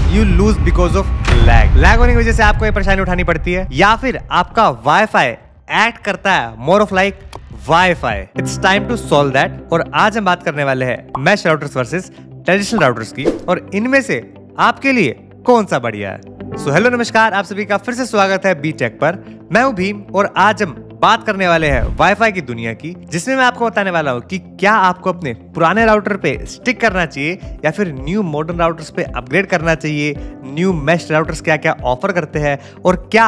You lose because of lag होने की वजह से आपको ये परेशानी उठानी पड़ती है, या फिर आपका वाईफाई एक्ट करता है more of like WiFi. It's time to solve that. और आज हम बात करने वाले हैं mesh routers versus traditional routers की, और इनमें से आपके लिए कौन सा बढ़िया है। सो हेलो नमस्कार, आप सभी का फिर से स्वागत है बी टेक पर। मैं हूं भीम और आज हम बात करने वाले हैं वाईफाई की दुनिया की, जिसमें मैं आपको बताने वाला हूं कि क्या आपको अपने पुराने राउटर पे स्टिक करना चाहिए या फिर न्यू मॉडर्न राउटर्स पे अपग्रेड करना चाहिए। न्यू मैश राउटर्स क्या क्या ऑफर करते हैं और क्या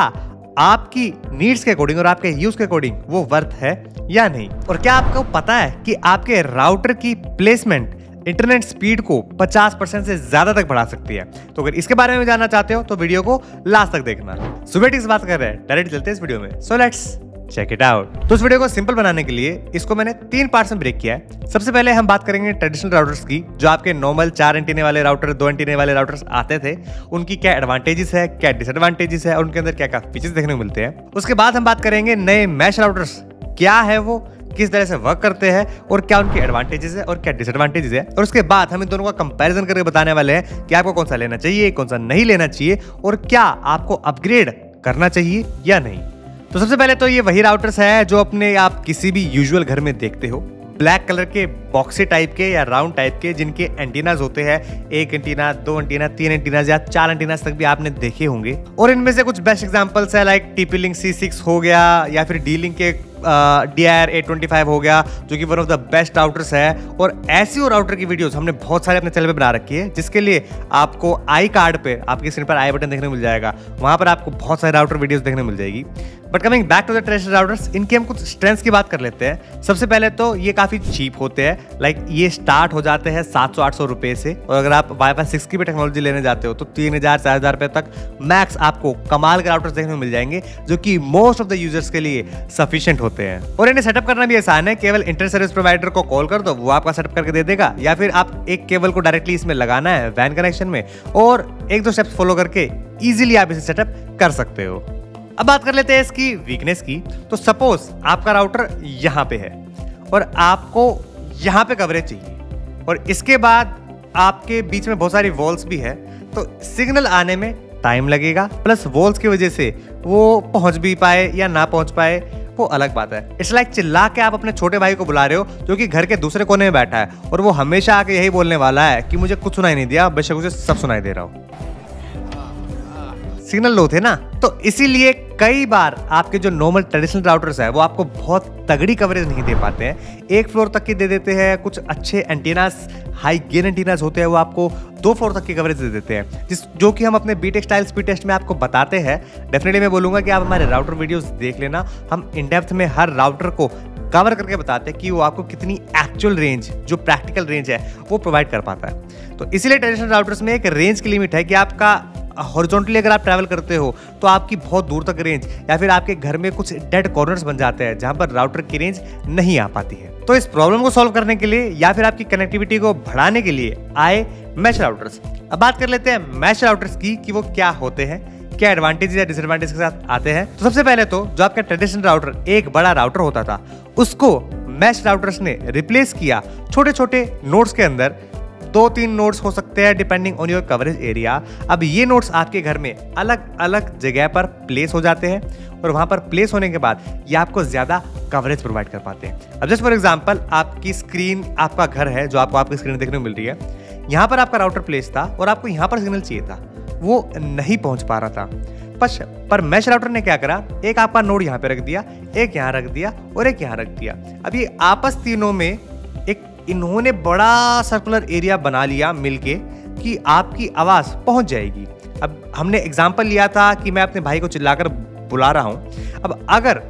आपकी नीड्स के अकॉर्डिंग और आपके यूज के अकॉर्डिंग वो वर्थ है या नहीं। और क्या आपको पता है कि आपके राउटर की प्लेसमेंट इंटरनेट स्पीड को 50% से ज्यादा तक बढ़ा सकती है। तो अगर इसके बारे में जानना चाहते हो तो वीडियो को लास्ट तक देखना। सुबह टिक्स बात कर रहे हैं, डायरेक्ट चलते हैं इस वीडियो में। So let's check it out. तो इस वीडियो को सिंपल बनाने के लिए इसको मैंने 3 पार्ट्स में ब्रेक किया है। सबसे पहले हम बात करेंगे ट्रेडिशनल राउटर्स की, जो आपके नॉर्मल 4 एंटीने वाले राउटर, 2 एंटीने वाले राउटर्स आते थे। उनकी क्या एडवांटेजेस है, क्या डिसएडवांटेजेस है और उनके अंदर क्या क्या फीचर्स देखने को मिलते हैं। उसके बाद हम बात करेंगे नए मैश राउटर्स क्या है, वो किस तरह से वर्क करते हैं और क्या उनकी एडवांटेजेस है और क्या डिसएडवांटेजेस है। और उसके बाद हम इन दोनों का कंपैरिजन करके बताने वाले हैं कि आपको कौन सा लेना चाहिए, कौन सा नहीं लेना चाहिए और क्या आपको अपग्रेड करना चाहिए या नहीं। तो सबसे पहले तो ये वही राउटर्स है जो अपने आप किसी भी यूजुअल घर में देखते हो, ब्लैक कलर के बॉक्सी टाइप के या राउंड टाइप के, जिनके एंटीनाज होते हैं 1 एंटीना, 2 एंटीना, 3 एंटीनाज या 4 एंटीनाज तक भी आपने देखे होंगे। और इनमें से कुछ बेस्ट एग्जांपल्स है लाइक TP-Link C6 हो गया या फिर D-Link के DIR 825 हो गया, जो कि one of the best routers है। और ऐसी और राउटर की वीडियोस हमने बहुत सारे अपने चैनल पे बना रखी है, जिसके लिए आपको आई कार्ड पे आपकी स्क्रीन पर आई बटन देखने को मिल जाएगा, वहां पर आपको बहुत सारे राउटर वीडियोस देखने को मिल जाएगी। But coming back to the traditional routers, इनके हम कुछ स्ट्रेंथ्स की बात कर लेते हैं। सबसे पहले तो ये काफी चीप होते हैं, लाइक ये स्टार्ट हो जाते हैं 700-800 रुपए से। और अगर आप वाईफाई 6 की भी टेक्नोलॉजी लेने जाते हो तो 3000-4000 रुपए तक मैक्स आपको कमाल के राउटर्स देखने को मिल जाएंगे, जो कि मोस्ट ऑफ द यूजर्स के लिए सफिशिएंट होते हैं। और इन्हें सेटअप करना भी आसान है, केवल इंटरनेट सर्विस प्रोवाइडर को कॉल कर दो, वो आपका सेटअप करके दे देगा, या फिर आप एक केबल को डायरेक्टली इसमें लगाना है वैन कनेक्शन में और 1-2 स्टेप्स फॉलो करके इजीली आप इसे सेटअप कर सकते हो। अब बात कर लेते हैं इसकी वीकनेस की। तो सपोज आपका राउटर यहाँ पे है और आपको यहाँ पे कवरेज चाहिए और इसके बाद आपके बीच में बहुत सारी वॉल्स भी है, तो सिग्नल आने में टाइम लगेगा, प्लस वॉल्स की वजह से वो पहुंच भी पाए या ना पहुंच पाए वो अलग बात है। इट्स लाइक चिल्ला के आप अपने छोटे भाई को बुला रहे हो जो कि घर के दूसरे कोने में बैठा है और वो हमेशा आके यही बोलने वाला है कि मुझे कुछ सुनाई नहीं दिया, बेशक उसे सब सुनाई दे रहा हो। सिग्नल लो थे ना, तो इसीलिए कई बार आपके जो नॉर्मल ट्रेडिशनल राउटर्स है वो आपको बहुत तगड़ी कवरेज नहीं दे पाते हैं। 1 फ्लोर तक की दे देते हैं, कुछ अच्छे एंटीनास, हाई गेन एंटीनास होते हैं, वो आपको 2 फ्लोर तक की कवरेज दे देते हैं, जो कि हम अपने बीटेक स्टाइल स्पीड टेस्ट में आपको बताते हैं। डेफिनेटली मैं बोलूंगा कि आप हमारे राउटर वीडियोस देख लेना, हम इन डेप्थ में हर राउटर को कवर करके बताते हैं कि वो आपको कितनी एक्चुअल रेंज, जो प्रैक्टिकल रेंज है, वो प्रोवाइड कर पाता है। तो इसीलिए ट्रेडिशनल राउटर्स में एक रेंज की लिमिट है कि आपका हॉरिजॉन्टली अगर आप ट्रैवल करते हो तो आपकी बहुत दूर तक रेंज, या फिर आपके घर में कुछ डेड कॉर्नर्स बन जाते हैं जहां पर राउटर की रेंज नहीं आ पाती है। तो इस प्रॉब्लम को सॉल्व करने के लिए या फिर आपकी कनेक्टिविटी को बढ़ाने के लिए आए मैश राउटर्स। अब बात कर लेते हैं मैश राउटर्स की कि वो क्या होते हैं, क्या एडवांटेज या डिसएडवांटेज के साथ आते हैं। तो सबसे पहले तो जो आपका ट्रेडिशनल राउटर एक बड़ा राउटर होता था, उसको मैश राउटर्स ने रिप्लेस किया छोटे छोटे नोड्स के अंदर। 2-3 नोड्स हो सकते हैं depending on your coverage area. अब ये नोड्स आपके घर में अलग अलग जगह पर प्लेस हो जाते हैं और वहां पर प्लेस होने के बाद ये आपको ज्यादा कवरेज प्रोवाइड कर पाते हैं। अब जस्ट फॉर एग्जांपल, आपकी स्क्रीन, आपका घर है जो आपको आपकी स्क्रीन देखने को मिल रही है, यहाँ पर आपका राउटर प्लेस था और आपको यहाँ पर सिग्नल चाहिए था, वो नहीं पहुंच पा रहा था। पर मैश राउटर ने क्या करा, एक आपका नोड यहाँ पे रख दिया, एक यहाँ रख दिया और एक यहाँ रख दिया। अब ये आपस तीनों में एक इन्होंने बड़ा सर्कुलर एरिया बना लिया मिलके कि आपकी आवाज पहुंच जाएगी। अब हमने एग्जांपल लिया था कि मैं अपने भाई को चिल्लाकर बुला रहा हूं। अब अगर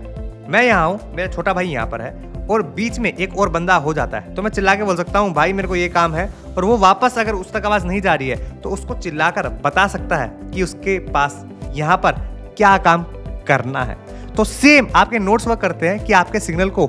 मैं यहाँ हूं, मेरा छोटा भाई यहाँ पर है और बीच में एक और बंदा हो जाता है, तो मैं चिल्ला के बोल सकता हूँ भाई मेरे को ये काम है, और वो वापस अगर उस तक आवाज नहीं जा रही है तो उसको चिल्लाकर बता सकता है कि उसके पास यहाँ पर क्या काम करना है। तो सेम आपके नोट्स वर्क करते हैं कि आपके सिग्नल को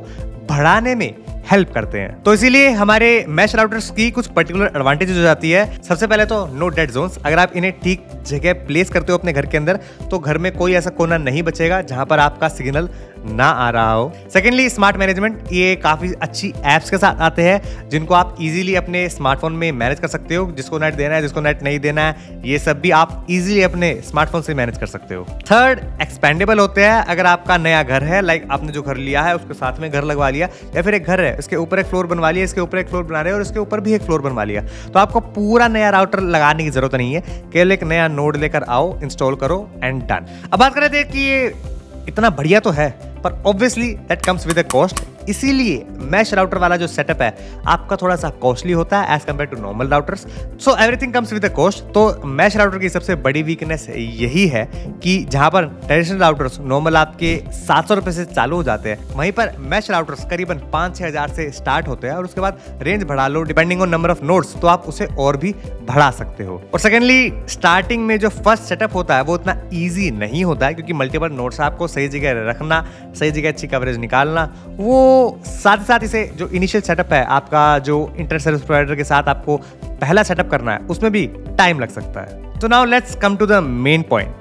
बढ़ाने में हेल्प करते हैं। तो इसीलिए हमारे मैश राउटर्स की कुछ पर्टिकुलर एडवांटेजेस हो जाती है। सबसे पहले तो नो डेड जोन्स। अगर आप इन्हें ठीक जगह प्लेस करते हो अपने घर के अंदर, तो घर में कोई ऐसा कोना नहीं बचेगा जहां पर आपका सिग्नल ना आ रहा हो। सेकेंडली स्मार्ट मैनेजमेंट, ये काफी अच्छी एप्स के साथ आते हैं जिनको आप इजीली अपने स्मार्टफोन में मैनेज कर सकते हो। जिसको नेट देना है, जिसको नेट नहीं देना है, ये सब भी आप इजीली अपने स्मार्टफोन से मैनेज कर सकते हो। थर्ड, एक्सपेंडेबल होते हैं। अगर आपका नया घर है, लाइक आपने जो घर लिया है उसके साथ में घर लगवा लिया, या फिर एक घर है इसके ऊपर एक फ्लोर बनवा लिया, इसके ऊपर एक फ्लोर बना रहे हैं और इसके ऊपर भी एक फ्लोर बनवा लिया, तो आपको पूरा नया राउटर लगाने की जरूरत नहीं है। केवल एक नया नोड लेकर आओ, इंस्टॉल करो एंड डन। अब बात कर रहे थे कि ये इतना बढ़िया तो है, पर obviously that comes with a cost. इसीलिए मैश राउटर वाला जो सेटअप है आपका थोड़ा सा कॉस्टली होता है as compare to normal routers. So everything comes with a cost. तो मैश राउटर की सबसे बड़ी वीकनेस यही है कि जहां पर ट्रेडिशनल राउटर्स नॉर्मल आपके 700 रुपए से चालू हो जाते हैं, वहीं पर मैश राउटर्स करीबन 5-6 हजार से स्टार्ट होते हैं और उसके बाद रेंज बढ़ा लो depending on number of nodes, तो आप उसे और भी बढ़ा सकते हो। और सेकेंडली, स्टार्टिंग में जो फर्स्ट सेटअप होता है वो उतना ईजी नहीं होता है, क्योंकि मल्टीपल नोड्स आपको सही जगह रखना, सही जगह अच्छी कवरेज निकालना, वो साथ ही साथ इसे जो इनिशियल सेटअप है आपका, जो इंटरनेट सर्विस प्रोवाइडर के साथ आपको पहला सेटअप करना है, उसमें भी टाइम लग सकता है। तो now let's come to the main point,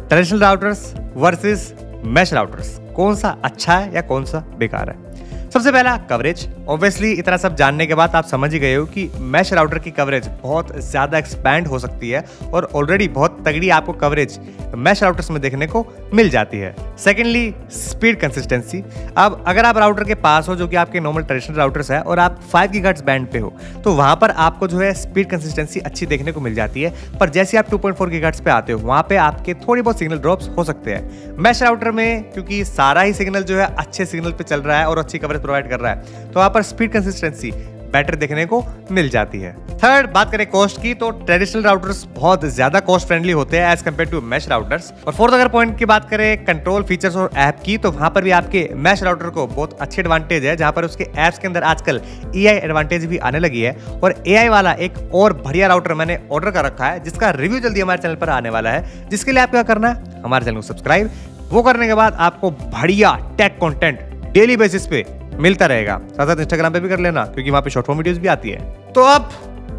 traditional routers versus mesh routers, कौन सा अच्छा है या कौन सा बेकार है। सबसे पहला, कवरेज। ऑब्वियसली इतना सब जानने के बाद आप समझ ही गए हो कि मैश राउटर की कवरेज बहुत ज्यादा एक्सपैंड हो सकती है और ऑलरेडी बहुत तगड़ी आपको कवरेज मैश राउटर्स में देखने को मिल जाती है। Secondly, speed consistency. अब अगर आप राउटर के पास हो, जो कि आपके नॉर्मल ट्रेडिशनल राउटर्स है, और आप 5 गीगाहर्ट्ज बैंड पे हो, तो वहां पर आपको जो है स्पीड कंसिस्टेंसी अच्छी देखने को मिल जाती है। पर जैसे आप 2.4 गीगाहर्ट्ज पे आते हो, वहां पे आपके थोड़ी बहुत सिग्नल ड्रॉप्स हो सकते हैं। मैश राउटर में क्योंकि सारा ही सिग्नल जो है अच्छे सिग्नल पे चल रहा है और अच्छी कवरेज प्रोवाइड कर रहा है, तो वहां पर स्पीड कंसिस्टेंसी बेटर देखने को मिल जाती है। थर्ड, बात करें कॉस्ट की, तो ट्रेडिशनल राउटर्स बहुत ज्यादा कॉस्ट फ्रेंडली होते हैं as compare to mesh routers. और फोर्थ, अगर पॉइंट की बात करें कंट्रोल फीचर्स और ऐप की, तो वहां पर भी आपके मैश राउटर को बहुत अच्छी एडवांटेज है, जहां पर उसके ऐप्स के अंदर आजकल एआई एडवांटेज भी आने लगी है। और एआई वाला एक और बढ़िया राउटर मैंने ऑर्डर कर रखा है, जिसका रिव्यू जल्दी हमारे चैनल पर आने वाला है, जिसके लिए आपको क्या करना है, हमारे चैनल को सब्सक्राइब। वो करने के बाद आपको बढ़िया टेक कंटेंट डेली बेसिस पे मिलता रहेगा। साथ साथ इंस्टाग्राम पे भी कर लेना, क्योंकि वहां पे शॉर्ट फॉर्म वीडियोस भी आती है। तो अब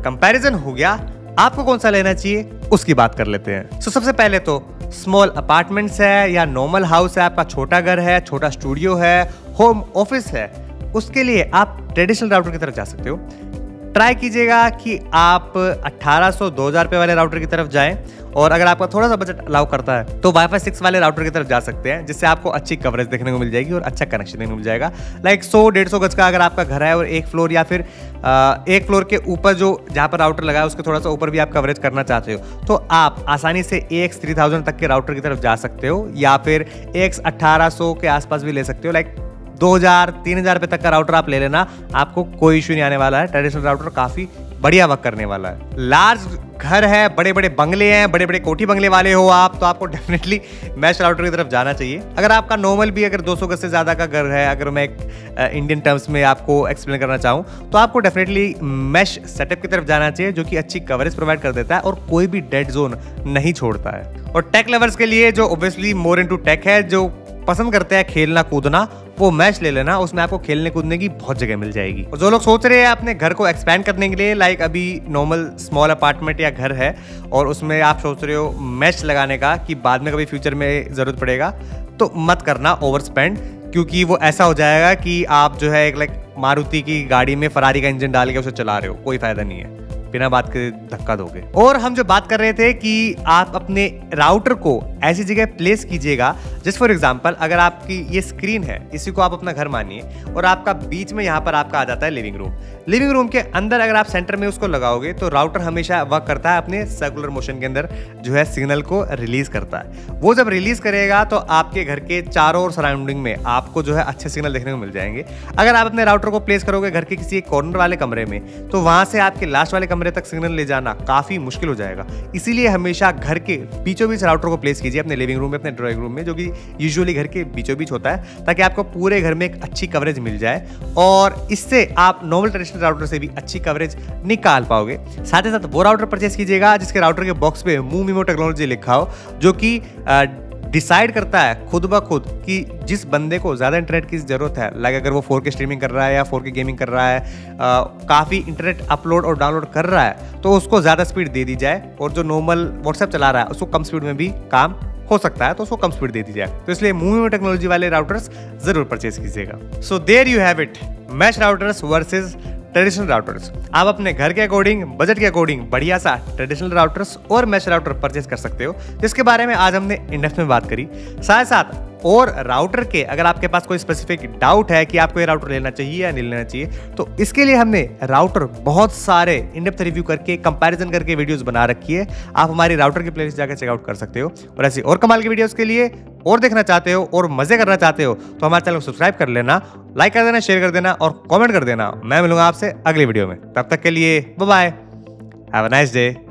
कंपैरिजन हो गया, आपको कौन सा लेना चाहिए उसकी बात कर लेते हैं। तो सबसे पहले तो स्मॉल अपार्टमेंट्स है या नॉर्मल हाउस है, आपका छोटा घर है, छोटा स्टूडियो है, होम ऑफिस है, उसके लिए आप ट्रेडिशनल राउटर की तरफ जा सकते हो। ट्राई कीजिएगा कि आप 1800-2000 रुपए वाले राउटर की तरफ जाएं, और अगर आपका थोड़ा सा बजट अलाउ करता है तो वाईफाई 6 वाले राउटर की तरफ जा सकते हैं, जिससे आपको अच्छी कवरेज देखने को मिल जाएगी और अच्छा कनेक्शन देखने को मिल जाएगा। लाइक 100-150 गज का अगर आपका घर है और एक फ्लोर या फिर एक फ्लोर के ऊपर जो जहां पर राउटर लगा है उसके थोड़ा सा ऊपर भी आप कवरेज करना चाहते हो, तो आप आसानी से AX3000 तक के राउटर की तरफ जा सकते हो, या फिर AX1800 के आसपास भी ले सकते हो। लाइक 2000-3000 रुपए तक का राउटर आप ले लेना, आपको कोई इश्यू नहीं आने वाला है। ट्रेडिशनल राउटर काफी बढ़िया वर्क करने वाला है। लार्ज घर है, बड़े बड़े बंगले हैं, बड़े बड़े कोठी बंगले वाले हो आप, तो आपको डेफिनेटली मैश राउटर की तरफ जाना चाहिए। अगर आपका नॉर्मल भी अगर 200 गज से ज्यादा का घर है, अगर मैं एक इंडियन टर्म्स में आपको एक्सप्लेन करना चाहूँ, तो आपको डेफिनेटली मैश सेटअप की तरफ जाना चाहिए, जो कि अच्छी कवरेज प्रोवाइड कर देता है और कोई भी डेड जोन नहीं छोड़ता है। और टेक लवर्स के लिए, जो ऑब्वियसली मोर इनटू टेक है, जो पसंद करते हैं खेलना कूदना, वो मैश ले लेना, उसमें आपको खेलने कूदने की बहुत जगह मिल जाएगी। और जो लोग सोच रहे हैं अपने घर को एक्सपैंड करने के लिए, लाइक अभी नॉर्मल स्मॉल अपार्टमेंट या घर है और उसमें आप सोच रहे हो मैश लगाने का कि बाद में कभी फ्यूचर में जरूरत पड़ेगा, तो मत करना ओवर स्पेंड, क्योंकि वो ऐसा हो जाएगा कि आप जो है एक लाइक मारुति की गाड़ी में फरारी का इंजन डाल के उसे चला रहे हो, कोई फायदा नहीं है, बिना बात के धक्का दोगे। और हम जो बात कर रहे थे कि आप अपने राउटर को ऐसी जगह प्लेस कीजिएगा, जस्ट फॉर एग्जांपल अगर आपकी ये स्क्रीन है, इसी को आप अपना घर मानिए, और आपका बीच में यहाँ पर आपका आ जाता है लिविंग रूम। लिविंग रूम के अंदर अगर आप सेंटर में उसको लगाओगे, तो राउटर हमेशा वर्क करता है अपने सर्कुलर मोशन के अंदर, जो है सिग्नल को रिलीज करता है। वो जब रिलीज करेगा तो आपके घर के चारों ओर सराउंडिंग में आपको जो है अच्छे सिग्नल देखने को मिल जाएंगे। अगर आप अपने राउटर को प्लेस करोगे घर के किसी एक कॉर्नर वाले कमरे में, तो वहां से आपके लास्ट वाले कमरे तक सिग्नल ले जाना काफी मुश्किल हो जाएगा। इसीलिए हमेशा घर के बीचों बीच राउटर को प्लेस कीजिए, अपने लिविंग रूम में, अपने ड्राइंग रूम में, जो कि यूजुअली घर के बीचों बीच होता है, ताकि आपको पूरे घर में एक अच्छी कवरेज मिल जाए, और इससे आप नॉर्मल ट्रेडिशनल राउटर से भी अच्छी कवरेज निकाल पाओगे। साथ ही साथ वो राउटर परचेस कीजिएगा जिसके राउटर के बॉक्स पे मूव टेक्नोलॉजी लिखा हो, जो कि डिसाइड करता है खुद ब खुद कि जिस बंदे को ज़्यादा इंटरनेट की ज़रूरत है, लाइक अगर वो 4K स्ट्रीमिंग कर रहा है या 4K गेमिंग कर रहा है, काफ़ी इंटरनेट अपलोड और डाउनलोड कर रहा है, तो उसको ज़्यादा स्पीड दे दी जाए, और जो नॉर्मल व्हाट्सएप चला रहा है उसको कम स्पीड में भी काम हो सकता है तो उसको कम स्पीड दे दी जाए। तो इसलिए मूविंग टेक्नोलॉजी वाले राउटर्स जरूर परचेज कीजिएगा। So there you have it, mesh routers versus traditional routers. आप अपने घर के अकॉर्डिंग, बजट के अकॉर्डिंग बढ़िया सा ट्रेडिशनल राउटर्स और मैश राउटर परचेज कर सकते हो, जिसके बारे में आज हमने इन डेप्थ में बात करी। साथ साथ और राउटर के अगर आपके पास कोई स्पेसिफिक डाउट है कि आपको ये राउटर लेना चाहिए या नहीं लेना चाहिए, तो इसके लिए हमने राउटर बहुत सारे इन डेप्थ रिव्यू करके, कंपैरिजन करके वीडियोस बना रखी है। आप हमारी राउटर की प्लेलिस्ट जाकर चेकआउट कर सकते हो। और ऐसी और कमाल की वीडियोस के लिए और देखना चाहते हो और मजे करना चाहते हो तो हमारे चैनल को सब्सक्राइब कर लेना, लाइक कर देना, शेयर कर देना और कमेंट कर देना। मैं मिलूंगा आपसे अगली वीडियो में। तब तक के लिए bye bye, have a nice day.